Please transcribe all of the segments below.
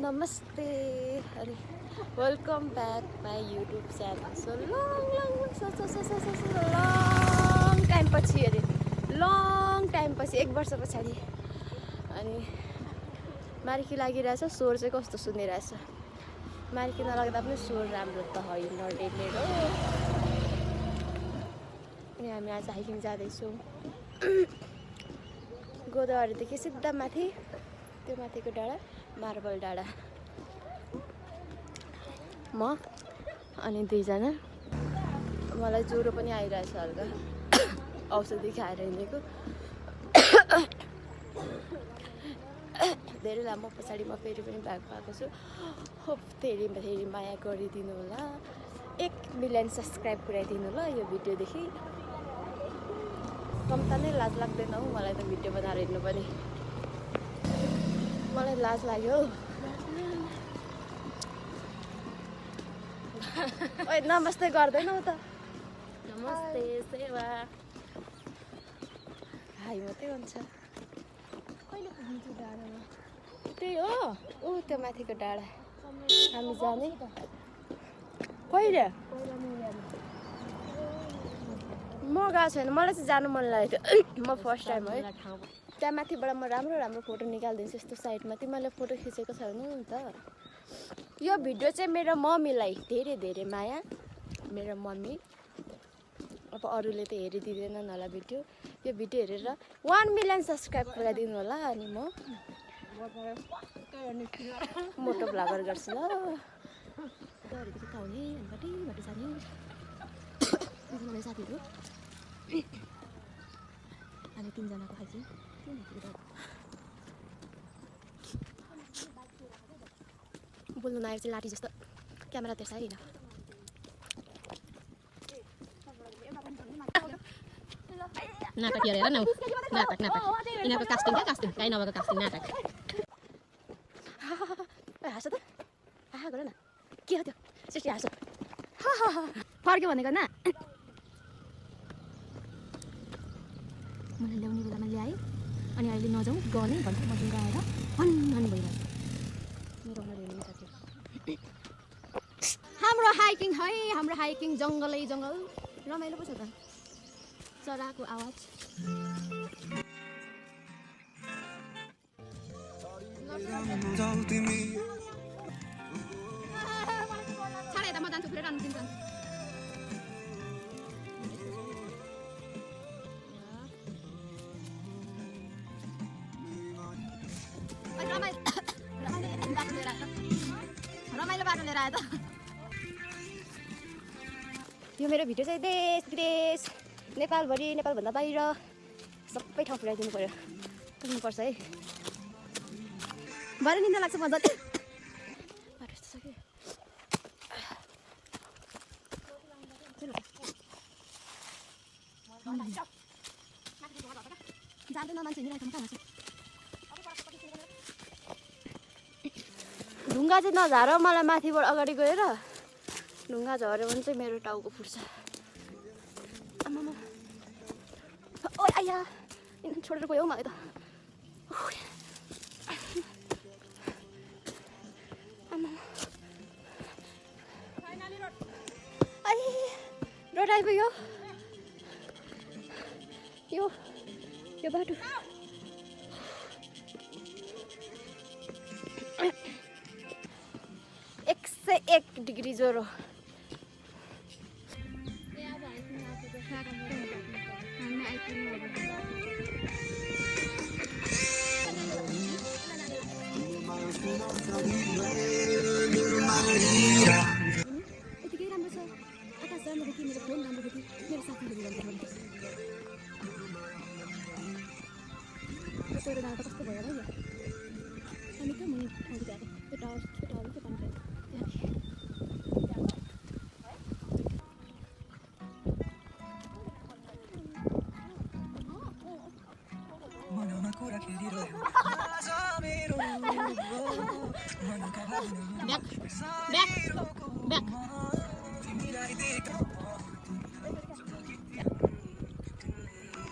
नमस्ते अरे welcome back my YouTube channel so long time पछि अरे लङ टाइम पछि 1 वर्ष पछाडि अनि मार्की लागिरहेछ स्वर चाहिँ कस्तो सुनिरहेछ मार्की नलाग्दा पनि स्वर राम्रो त होइन डेलेर हो अनि हामी आज हाइकिङ जाँदैछौँ गोदावरीदेखि सिधा माथि त्यो माथिको डाँडा मार्बल डाँडा म अनि दुईजना मलाई ज्वरो पनि आइरहेछ हल्का औषधि खाएर हिँडेको धेरै लामो पछाडि म फेरि पनि भाग पाएको छु होप फेरि माया गरिदिनु होला 1 मिलियन सब्सक्राइब पुऱ्याइदिनु ल यो भिडियोदेखि कम्ता नै लाज लाग्दैन हौ मलाई त भिडियो बनाएर हिँड्नु पनि मलाई लाज लाग्यो ओइ नमस्ते गर्दैनौ त नमस्ते सेवा हाई मात्रै हुन्छ कहिले पुग्नु डाँडामा त्यही हो ऊ त्यो माथिको डाँडा हामी जाने कहिले म गएको छैन मलाई चाहिँ जानु मन लागेको थियो म फर्स्ट टाइम है त्यहाँ माथिबाट म राम्रो फोटो निकालिदिन्छु यस्तो साइडमा तिमीले फोटो खिचेको छैन नि त यो भिडियो चाहिँ मेरो मम्मीलाई धेरै माया मेरो मम्मी अब अरूले त हेरिदिँदैनन् होला भिडियो यो भिडियो हेरेर 1 मिलियन सब्सक्राइब पुऱ्याइदिनु होला अनि म मोटो भ्लगर गर्छु ल गाडीदेखि त आउने बाटै जाने साथीहरू हामी 3 जनाको हाइकिङ बोल्नु नआएर चाहिँ लाठी जस्तो क्यामेरा त्यसै होइन नाटक हेरेर न नाटक यिनीहरूको कास्टिङ काहीँ नभएको कास्टिङ नाटक हाँस त गर न के हो त्यो सृष्टि हाँस फर्क्यो भनेको न मलाई ल्याउने बेलामा ल्याएँ अनि अहिले नजाउँ गने भन्छु म लिएर आएर भन्न भइरहेछ मेरो हाम्रो हाइकिङ जङ्गलै जङ्गल रमाइलो पो छ त चराको आवाज छाडा यता म जान्छु फेरि राम्रो दिन्छ रमाइलो बाटो लिएर आयो त यो मेरो भिडियो चाहिँ देश विदेश नेपालभरि नेपालभन्दा बाहिर सबै ठाउँ पुऱ्याइदिनु पर्यो पुग्नुपर्छ है भरे निन्दा लाग्छ मजाले बाटो यस्तो छ कि जाँदैन मान्छे हिँडिरहेको कहाँ छ ढुङ्गा चाहिँ नझार मलाई माथिबाट अगाडि गएर ढुङ्गा झऱ्यो भने चाहिँ मेरो टाउको फुट्छ आमामा ओ आया छोडेर गयो मलाई त रोड आइपुग्यो यो बाटो 101 डिग्री ज्वरो यतिकै राम्रो छ आकाश राम्रो देखि मेरो फोन राम्रो देखि मेरो साथीहरू राम्रो तेरो दादा कस्तो भयो होला हामी त मुनि अघि गएको त्यो टावर त्यो पानी Back.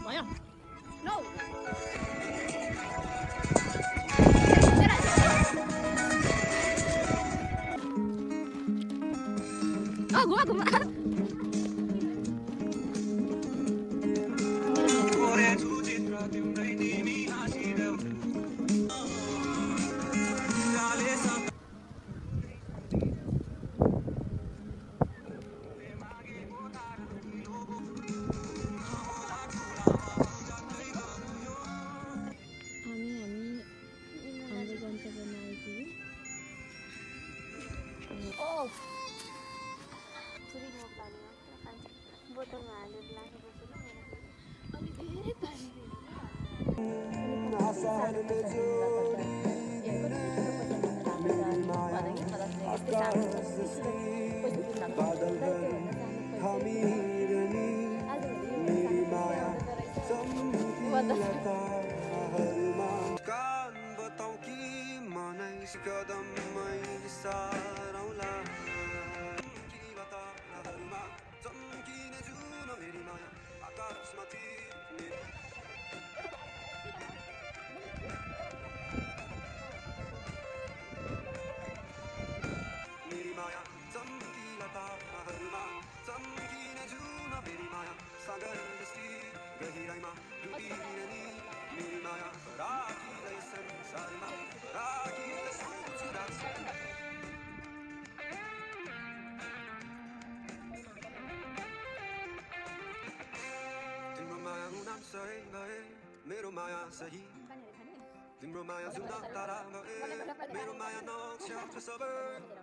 भयो No. घुमा घुमा बोतलमा हालेर लानुपर्छ मेरो माया सही तिम्रो माया जुदा तारा गए मेरो माया नक्षत्र सबै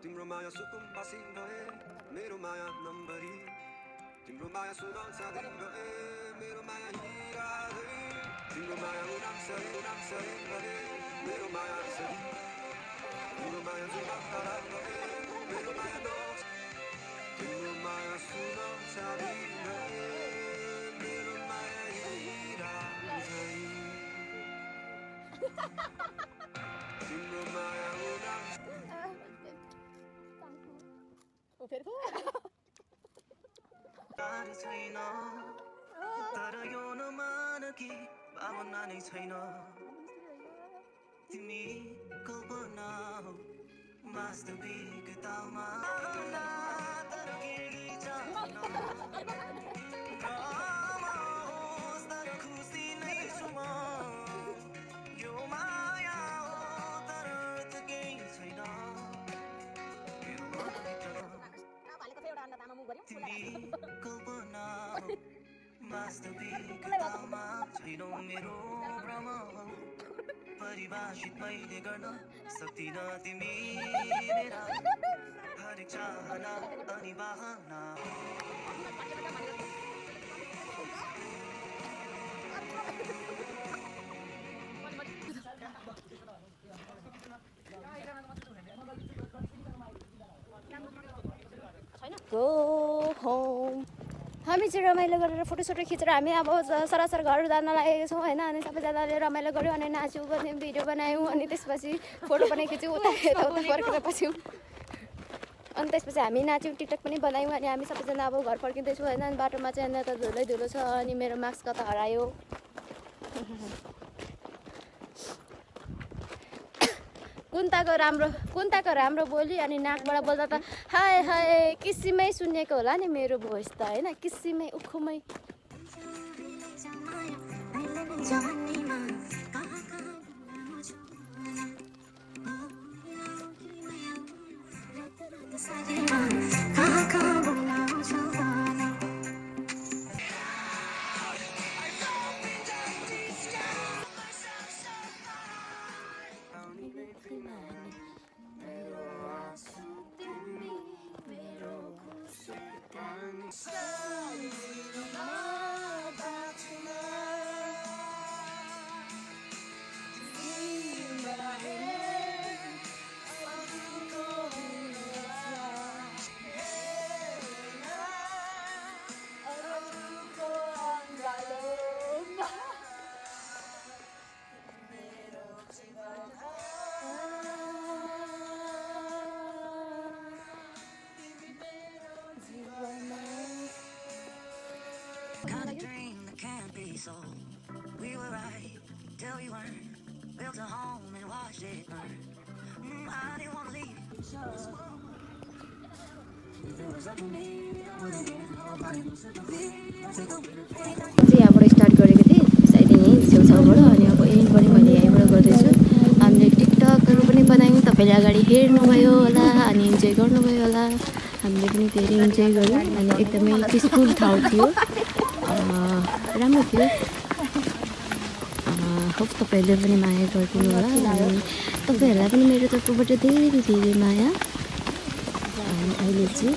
तिम्रो माया सुकुम्बासी गए मेरो माया नम्बरी तिम्रो माया सुन साथी गए मेरो माया हिरा तिम्रो माया उनासै गए मेरो माया सही तिम्रो माया जुदा तारा गए मेरो माया नक्षत्र तिम्रो माया सुन साथी गए मेरो माया हिरा तिम्रो माया छैन तर यो नमान कि भावना नै छैन तिमी कल्पना हो वास्तविकतामा तर केही छैन तर खुसी नै छु म यो माया हो तर त केही छैन तिमी कल्पना हो वास्तविकतामा छैनौ मेरो भ्रम हो परिभाषित मैले गर्न सक्दिन तिमी मेरा हरेक चाहना अनि बाहना Go home. हामी चाहिँ रमाइलो गरेर फोटोसोटो खिचेर हामी अब सरासर घर जान लागेको छौँ होइन अनि सबैजनाले रमाइलो गऱ्यौँ अनि नाच्यौँ गऱ्यौँ भिडियो बनायौँ अनि त्यसपछि फोटो पनि खिच्यौँ उता यताउता फर्केर पस्यौँ अनि त्यसपछि हामी नाच्यौँ टिकटक पनि बनायौँ अनि हामी सबैजना अब घर फर्किँदैछौँ होइन अनि बाटोमा चाहिँ अन्त धुलै धुलो छ अनि मेरो मास्क कता हरायो कुन्ताको राम्रो बोली अनि नाकबाट बोल्दा त हाय हाय किसिमै सुनेको होला नि मेरो भोइस त होइन किसिमै उखुमै Kind of dream that can't be sold. We were right till we weren't. Built a home and watched it burn. I didn't want to leave. यहाँबाट स्टार्ट गरेको थिएँ सायद यहीँ छेउछाउबाट अनि अब यहीँ पनि मैले यहीँबाट गर्दैछु। हामीले टिकटकहरू पनि बनायौँ, तपाईँले अगाडि हेर्नुभयो होला अनि इन्जोय गर्नुभयो होला। हामीले पनि धेरै इन्जोय गऱ्यौँ अनि एकदमै पिसफुल ठाउँ थियो, राम्रो थियो। होप तपाईँहरूले पनि माया गरिदिनु होला अनि तपाईँहरूलाई पनि मेरो तर्फबाट धेरै धेरै माया। अनि अहिले चाहिँ